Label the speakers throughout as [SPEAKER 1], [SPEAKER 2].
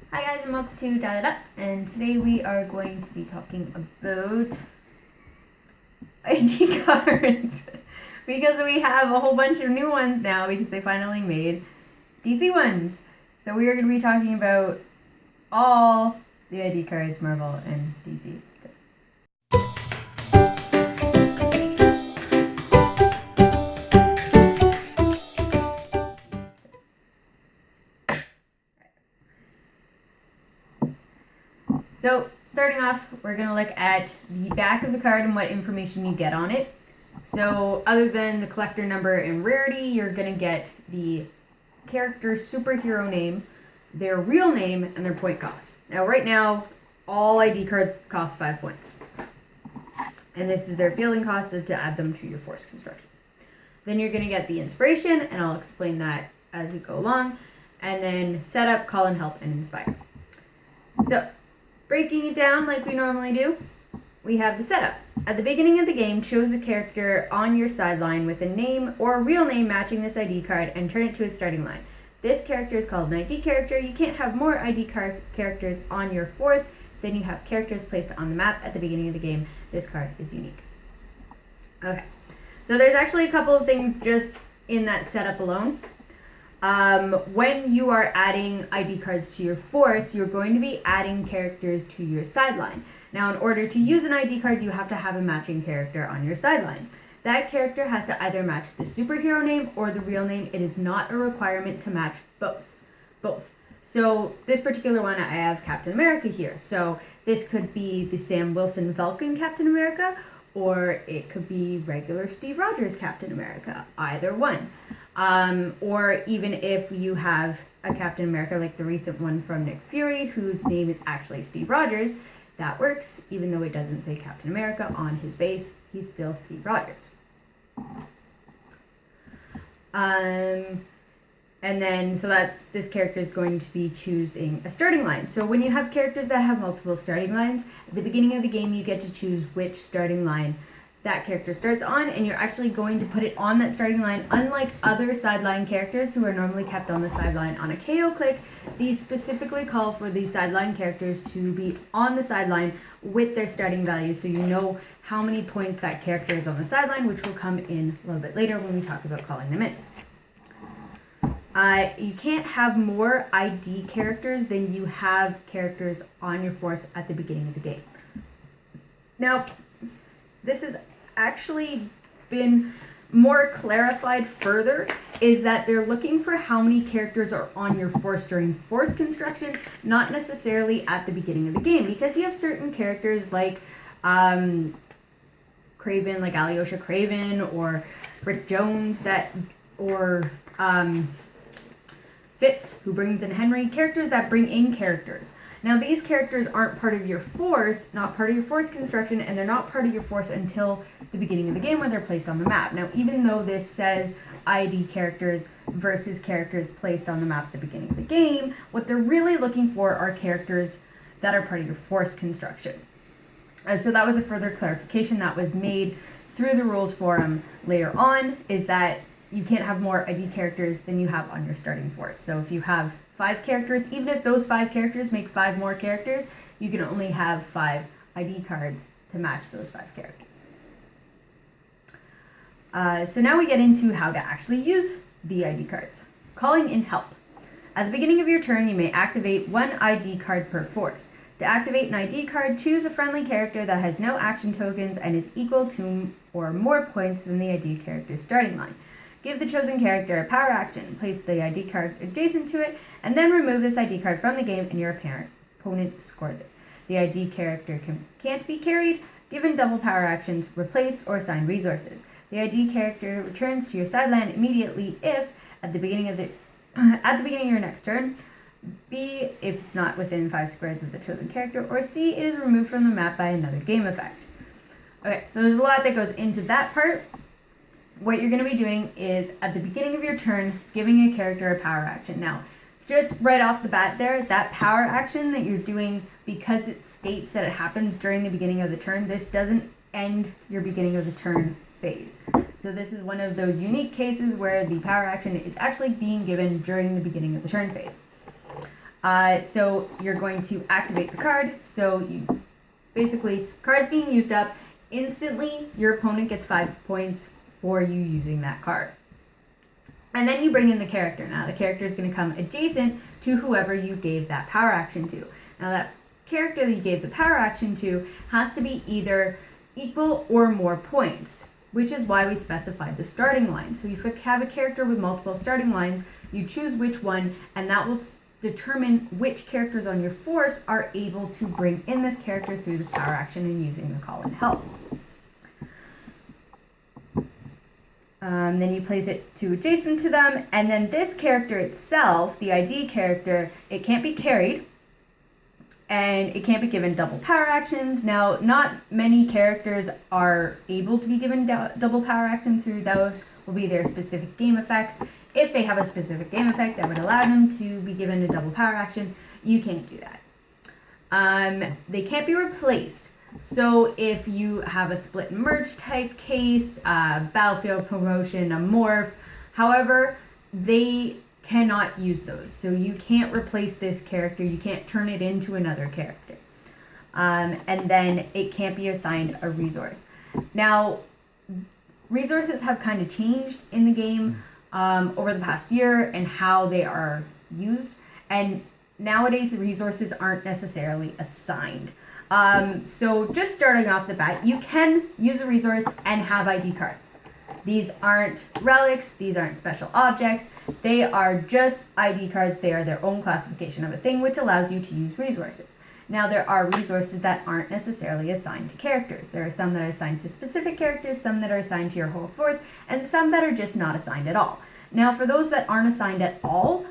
[SPEAKER 1] Hi guys and welcome to Dial It Up, and today we are going to be talking about ID cards because we have a whole bunch of new ones now because they finally made DC ones. So we are going to be talking about all the ID cards, Marvel and DC. So starting off, we're going to look at the back of the card and what information you get on it. So other than the collector number and rarity, you're going to get the character's superhero name, their real name, and their point cost. Now right now, all ID cards cost 5 points. And this is their fielding cost to add them to your force construction. Then you're going to get the inspiration, and I'll explain that as we go along. And then setup, call and help, and inspire. So breaking it down like we normally do, we have the setup. At the beginning of the game, choose a character on your sideline with a name or a real name matching this ID card and turn it to its starting line. This character is called an ID character. You can't have more ID characters on your force than you have characters placed on the map at the beginning of the game. This card is unique. Okay, so there's actually a couple of things just in that setup alone. When you are adding ID cards to your force, you're going to be adding characters to your sideline. Now, in order to use an ID card, you have to have a matching character on your sideline. That character has to either match the superhero name or the real name. It is not a requirement to match both. So this particular one, I have Captain America here. So this could be the Sam Wilson Falcon Captain America, or it could be regular Steve Rogers Captain America, either one. Or even if you have a Captain America like the recent one from Nick Fury, whose name is actually Steve Rogers, that works. Even though it doesn't say Captain America on his base, he's still Steve Rogers. And then, so this character is going to be choosing a starting line. So when you have characters that have multiple starting lines, at the beginning of the game, you get to choose which starting line that character starts on, and you're actually going to put it on that starting line. Unlike other sideline characters who are normally kept on the sideline on a Heroclix, these specifically call for these sideline characters to be on the sideline with their starting value, so you know how many points that character is on the sideline, which will come in a little bit later when we talk about calling them in. You can't have more ID characters than you have characters on your force at the beginning of the game. Now, this has actually been more clarified further, is that they're looking for how many characters are on your force during force construction, not necessarily at the beginning of the game, because you have certain characters like Craven, like Alyosha Craven, or Rick Jones, or Fitz, who brings in Henry, characters that bring in characters. Now, these characters aren't part of your force, not part of your force construction, and they're not part of your force until the beginning of the game when they're placed on the map. Now, even though this says ID characters versus characters placed on the map at the beginning of the game, what they're really looking for are characters that are part of your force construction. So that was a further clarification that was made through the rules forum later on, is that you can't have more ID characters than you have on your starting force. So if you have 5 characters, even if those 5 characters make 5 more characters, you can only have 5 ID cards to match those 5 characters. So now we get into how to actually use the ID cards. Calling in help. At the beginning of your turn, you may activate 1 ID card per force. To activate an ID card, choose a friendly character that has no action tokens and is equal to or more points than the ID character's starting line. Give the chosen character a power action, place the ID card adjacent to it, and then remove this ID card from the game and your opponent scores it. The ID character can't be carried, given double power actions, replaced, or assigned resources. The ID character returns to your sideline immediately if, at the beginning of your next turn, B, if it's not within 5 squares of the chosen character, or C, it is removed from the map by another game effect. Okay, so there's a lot that goes into that part. What you're going to be doing is, at the beginning of your turn, giving a character a power action. Now, just right off the bat there, that power action that you're doing, because it states that it happens during the beginning of the turn, this doesn't end your beginning of the turn phase. So this is one of those unique cases where the power action is actually being given during the beginning of the turn phase. So you're going to activate the card. So you basically, cards being used up, instantly your opponent gets 5 points for you using that card. And then you bring in the character. Now the character is going to come adjacent to whoever you gave that power action to. Now that character that you gave the power action to has to be either equal or more points, which is why we specified the starting line. So if you have a character with multiple starting lines, you choose which one, and that will determine which characters on your force are able to bring in this character through this power action and using the call and help. Then you place it to adjacent to them, and then this character itself, the ID character, it can't be carried, and it can't be given double power actions. Now, not many characters are able to be given double power actions through those will be their specific game effects. If they have a specific game effect that would allow them to be given a double power action, you can't do that. They can't be replaced. So if you have a split and merge type case, battlefield promotion, a morph, however, they cannot use those. So you can't replace this character, you can't turn it into another character. And then it can't be assigned a resource. Now, resources have kind of changed in the game over the past year and how they are used. And nowadays, the resources aren't necessarily assigned. So just starting off the bat, you can use a resource and have ID cards. These aren't relics, these aren't special objects, they are just ID cards. They are their own classification of a thing, which allows you to use resources. Now there are resources that aren't necessarily assigned to characters. There are some that are assigned to specific characters, some that are assigned to your whole force, and some that are just not assigned at all. Now for those that aren't assigned at all,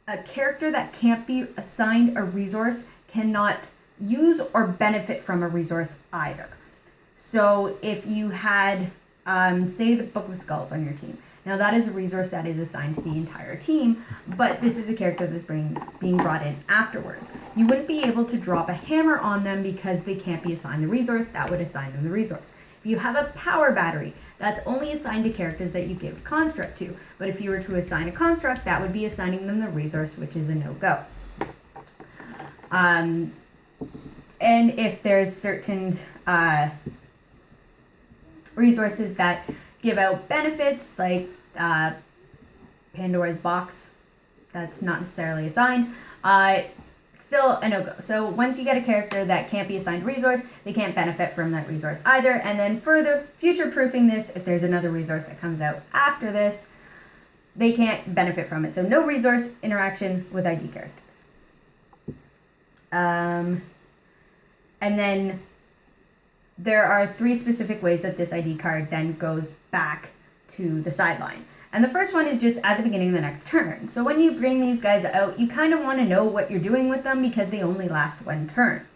[SPEAKER 1] a character that can't be assigned a resource cannot use or benefit from a resource either. So if you had, say, the Book of Skulls on your team, now that is a resource that is assigned to the entire team, but this is a character that's being brought in afterwards. You wouldn't be able to drop a hammer on them because they can't be assigned the resource. That would assign them the resource. If you have a power battery, that's only assigned to characters that you give construct to, but if you were to assign a construct, that would be assigning them the resource, which is a no-go. And if there's certain resources that give out benefits, like Pandora's box, that's not necessarily assigned, still a no-go. So once you get a character that can't be assigned a resource, they can't benefit from that resource either. And then further future-proofing this, if there's another resource that comes out after this, they can't benefit from it. So no resource interaction with ID characters. And then there are 3 specific ways that this ID card then goes back to the sideline. And the first one is just at the beginning of the next turn. So when you bring these guys out, you kind of want to know what you're doing with them because they only last 1 turn.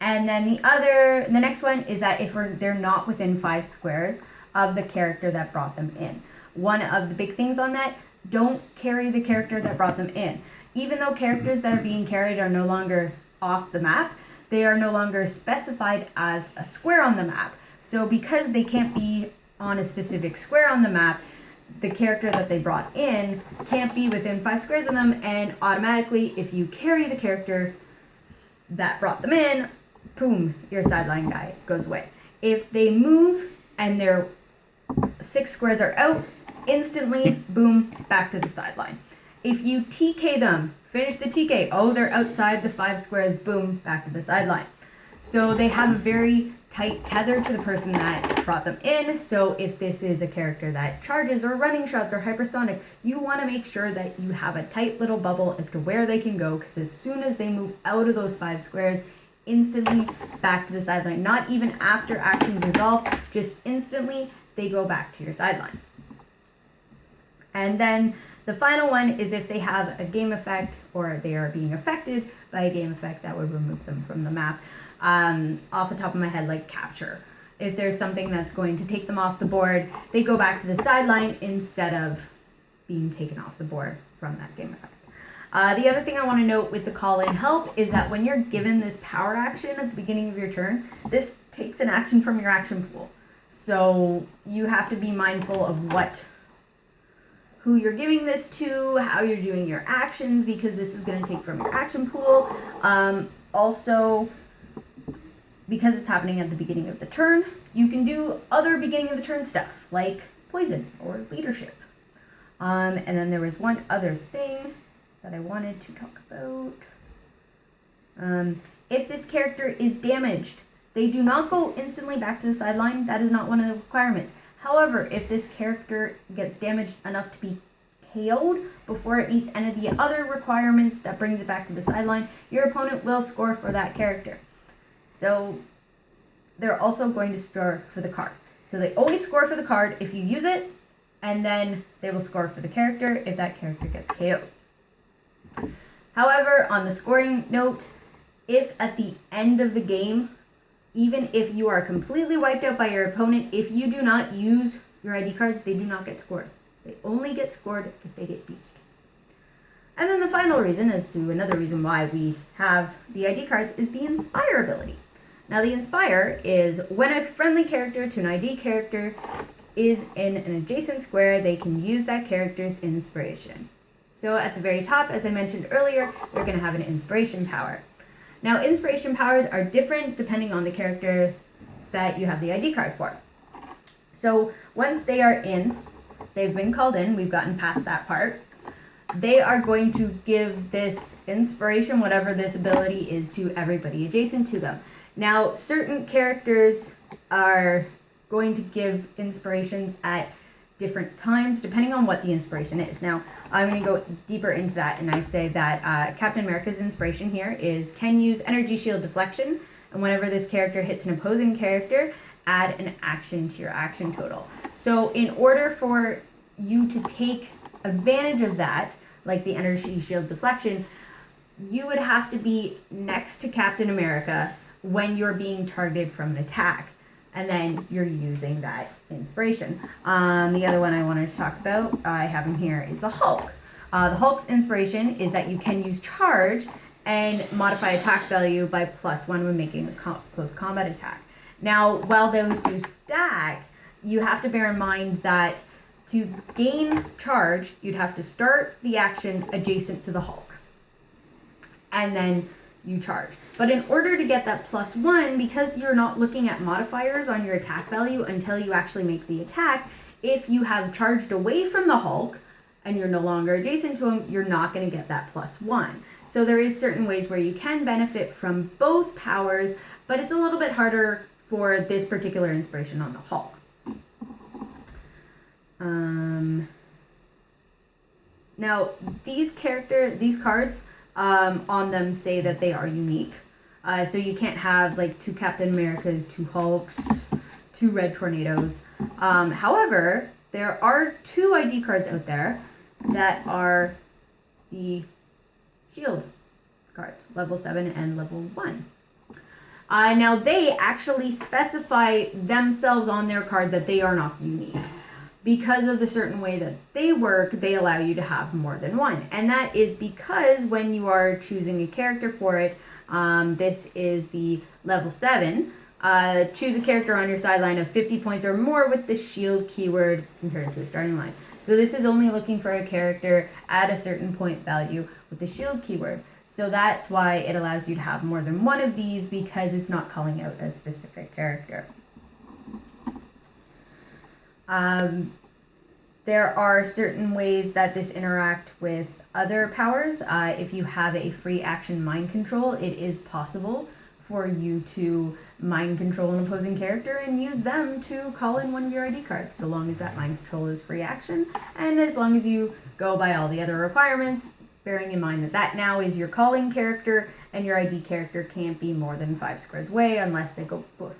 [SPEAKER 1] And then the next one is that if they're not within 5 squares of the character that brought them in. One of the big things on that, don't carry the character that brought them in. Even though characters that are being carried are no longer off the map, they are no longer specified as a square on the map. So because they can't be on a specific square on the map, the character that they brought in can't be within 5 squares of them, and automatically, if you carry the character that brought them in, boom, your sideline guy goes away. If they move and their 6 squares are out, instantly, boom, back to the sideline. If you TK them, finish the TK, oh, they're outside the 5 squares, boom, back to the sideline. So they have a very tight tether to the person that brought them in. So if this is a character that charges or running shots or hypersonic, you want to make sure that you have a tight little bubble as to where they can go, because as soon as they move out of those 5 squares, instantly back to the sideline. Not even after actions resolve, just instantly they go back to your sideline. And then the final one is if they have a game effect or they are being affected by a game effect that would remove them from the map. Off the top of my head, like capture. If there's something that's going to take them off the board, they go back to the sideline instead of being taken off the board from that game effect. The other thing I want to note with the call in help is that when you're given this power action at the beginning of your turn, this takes an action from your action pool. So you have to be mindful of who you're giving this to, how you're doing your actions, because this is going to take from your action pool. Also, because it's happening at the beginning of the turn, you can do other beginning of the turn stuff, like poison or leadership. And then there was one other thing that I wanted to talk about. If this character is damaged, they do not go instantly back to the sideline. That is not one of the requirements. However, if this character gets damaged enough to be KO'd before it meets any of the other requirements that brings it back to the sideline, your opponent will score for that character. So they're also going to score for the card. So they always score for the card if you use it, and then they will score for the character if that character gets KO'd. However, on the scoring note, if at the end of the game, even if you are completely wiped out by your opponent, if you do not use your ID cards, they do not get scored. They only get scored if they get used. And then the final reason, as to another reason why we have the ID cards, is the Inspire ability. Now the Inspire is when a friendly character to an ID character is in an adjacent square, they can use that character's inspiration. So at the very top, as I mentioned earlier, they're going to have an inspiration power. Now inspiration powers are different depending on the character that you have the ID card for. So once they are in, they've been called in, we've gotten past that part, they are going to give this inspiration, whatever this ability is, to everybody adjacent to them. Now, certain characters are going to give inspirations at different times, depending on what the inspiration is. Now, I'm going to go deeper into that, and I say that Captain America's inspiration here is can use energy shield deflection, and whenever this character hits an opposing character, add an action to your action total. So in order for you to take advantage of that, like the energy shield deflection, you would have to be next to Captain America when you're being targeted from an attack, and then you're using that inspiration. The other one I wanted to talk about, I have him here, is the Hulk. The Hulk's inspiration is that you can use charge and modify attack value by +1 when making a close combat attack. Now, while those do stack, you have to bear in mind that to gain charge, you'd have to start the action adjacent to the Hulk, and then you charge. But in order to get that +1, because you're not looking at modifiers on your attack value until you actually make the attack, if you have charged away from the Hulk and you're no longer adjacent to him, you're not going to get that +1. So there is certain ways where you can benefit from both powers, but it's a little bit harder for this particular inspiration on the Hulk. Now, these cards on them say that they are unique. So you can't have like 2 Captain Americas, 2 Hulks, 2 Red Tornadoes. However, there are 2 ID cards out there that are the Shield cards, level 7 and level 1. Now they actually specify themselves on their card that they are not unique. Because of the certain way that they work, they allow you to have more than one. And that is because when you are choosing a character for it, this is the level 7. Choose a character on your sideline of 50 points or more with the shield keyword compared to a starting line. So this is only looking for a character at a certain point value with the shield keyword. So that's why it allows you to have more than one of these, because it's not calling out a specific character. There are certain ways that this interact with other powers. If you have a free action mind control, it is possible for you to mind control an opposing character and use them to call in one of your ID cards, so long as that mind control is free action, and as long as you go by all the other requirements, bearing in mind that that now is your calling character, and your ID character can't be more than 5 squares away unless they go poof.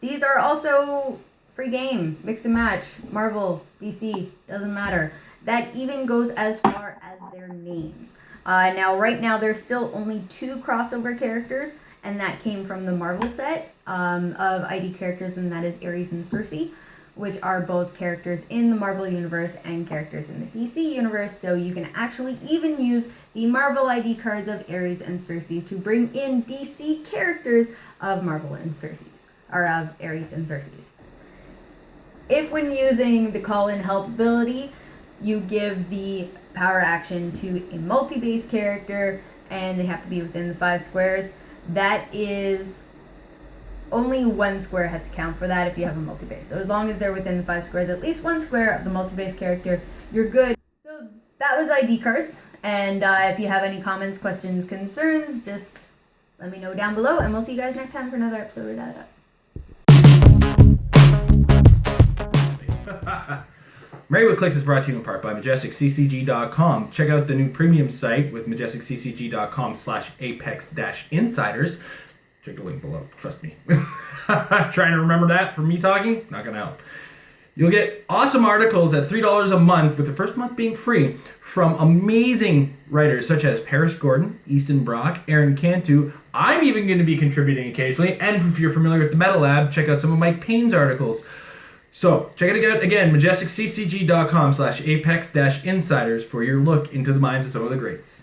[SPEAKER 1] These are also free game, mix and match, Marvel, DC, doesn't matter. That even goes as far as their names. Now, right now, there's still only 2 crossover characters, and that came from the Marvel set of ID characters, and that is Ares and Circe, which are both characters in the Marvel universe and characters in the DC universe, so you can actually even use the Marvel ID cards of Ares and Circe to bring in DC characters of Marvel and Circe, or of Ares and Circe. if when using the call-in help ability, you give the power action to a multi-base character and they have to be within the 5 squares, that is only 1 square has to count for that if you have a multi-base. So as long as they're within the 5 squares, at least 1 square of the multi-base character, you're good. So that was ID cards. And if you have any comments, questions, concerns, just let me know down below, and we'll see you guys next time for another episode of Data.
[SPEAKER 2] Married with Clix is brought to you in part by MajesticCCG.com. Check out the new premium site with MajesticCCG.com/Apex-Insiders. Check the link below. Trust me. Trying to remember that from me talking? Not going to help. You'll get awesome articles at $3 a month, with the first month being free, from amazing writers such as Paris Gordon, Easton Brock, Aaron Cantu. I'm even going to be contributing occasionally. And if you're familiar with the Meta Lab, check out some of Mike Payne's articles. So, check it out again, MajesticCCG.com/Apex-Insiders for your look into the minds of some of the greats.